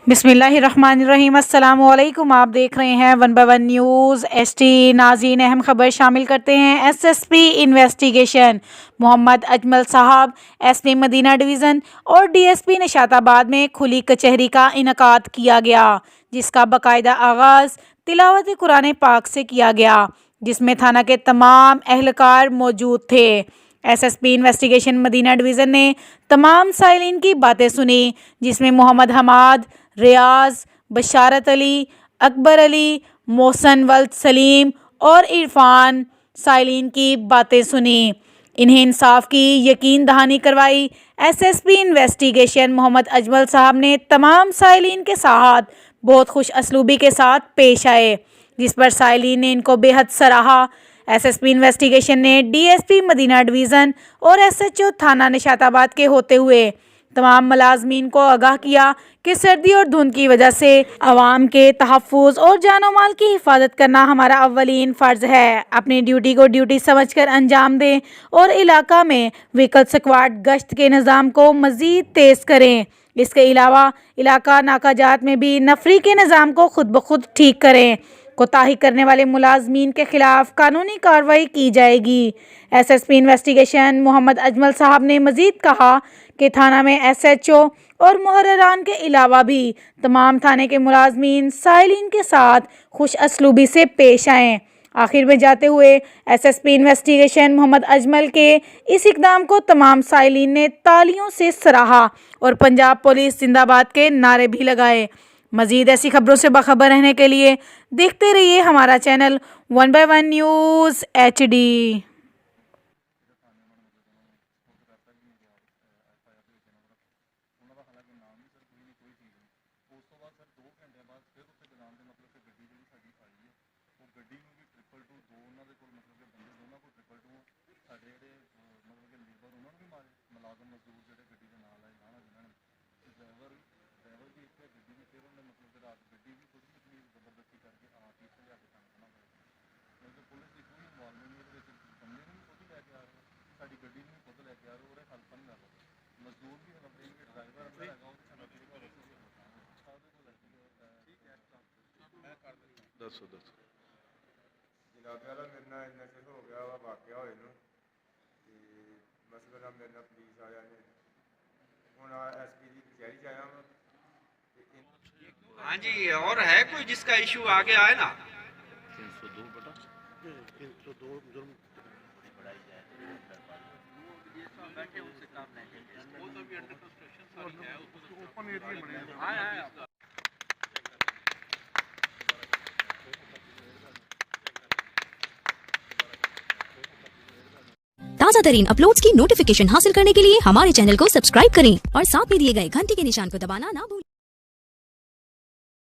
बिस्मिल्लाहिर्रहमानिर्रहीम। अस्सलाम वालेकुम। आप देख रहे हैं 1/1 न्यूज़ ST। नाज़रीन, अहम खबर शामिल करते हैं। SSP investigation. मोहम्मद अजमल साहब SP मदीना डिवीज़न और DSP निशाताबाद में खुली कचहरी का इनकाद किया गया, जिसका बाकायदा आगाज़ तिलावत कुरान पाक से किया गया, जिसमें थाना के तमाम अहलकार मौजूद थे। SSP इन्वेस्टिगेशन मदीना डिवीज़न ने तमाम साइलिन की बातें सुनी, जिसमें मोहम्मद हमाद, रियाज, बशारत अली, अकबर अली, मोहसन वल्द सलीम और इरफान साइलिन की बातें सुनी। इन्हें इंसाफ की यकीन दहानी करवाई। SSP इन्वेस्टिगेशन मोहम्मद अजमल साहब ने तमाम साइलिन के साथ बहुत खुश असलूबी के साथ पेश आए, जिस पर साइलिन ने इनको बेहद सराहा। SSP इन्वेस्टिगेशन ने DSP मदीना डिवीज़न और SHO थाना निशाताबाद के होते हुए तमाम मुलाजमीन को आगाह किया कि सर्दी और धुंध की वजह से आवाम के तहफ़्फ़ुज़ और जानो माल की हिफाजत करना हमारा अव्वलीन फ़र्ज़ है। अपनी ड्यूटी को ड्यूटी समझकर अंजाम दें और इलाका में व्हीकल स्क्वाड गश्त के निज़ाम को मज़ीद तेज़ करें। इसके अलावा इलाका नाकाजात में भी नफरी के निज़ाम को खुद ब खुद ठीक करें। कोताही करने वाले मुलाजमीन के खिलाफ कानूनी कार्रवाई की जाएगी। SSP इन्वेस्टिगेशन मोहम्मद अजमल साहब ने मज़ीद कहा कि थाना में SHO और मुहर्ररान के अलावा भी तमाम थाने के मुलाजमीन साइलिन के साथ खुश असलूबी से पेश आएँ। आखिर में जाते हुए SSP इन्वेस्टिगेशन मोहम्मद अजमल के इस इक़दाम को तमाम साइलिन ने तालियों से सराहा और पंजाब पुलिस जिंदाबाद के नारे भी लगाए। मज़ीद ऐसी खबरों से बाखबर रहने के लिए देखते रहिए हमारा चैनल 1/1 न्यूज़ HD। दसो जनाब वाला मेरे नाल इन्ना चिर हो गया वा वाकया होए नूं ते मसलन मेरे नाल पुलिस आया ने हुण SP दी कचहरी च आया हाँ जी। और है कोई जिसका इशू आगे आए ना 302 बेटा 302 जुर्म बैठे उनसे काम लेंगे, वो तो भी अंडर कंस्ट्रक्शन सारी है, ओपन एरिया बने। हाँ ताज़ा तरीन अपलोड्स की नोटिफिकेशन हासिल करने के लिए हमारे चैनल को सब्सक्राइब करें और साथ में दिए गए घंटी के निशान को दबाना ना भूलें।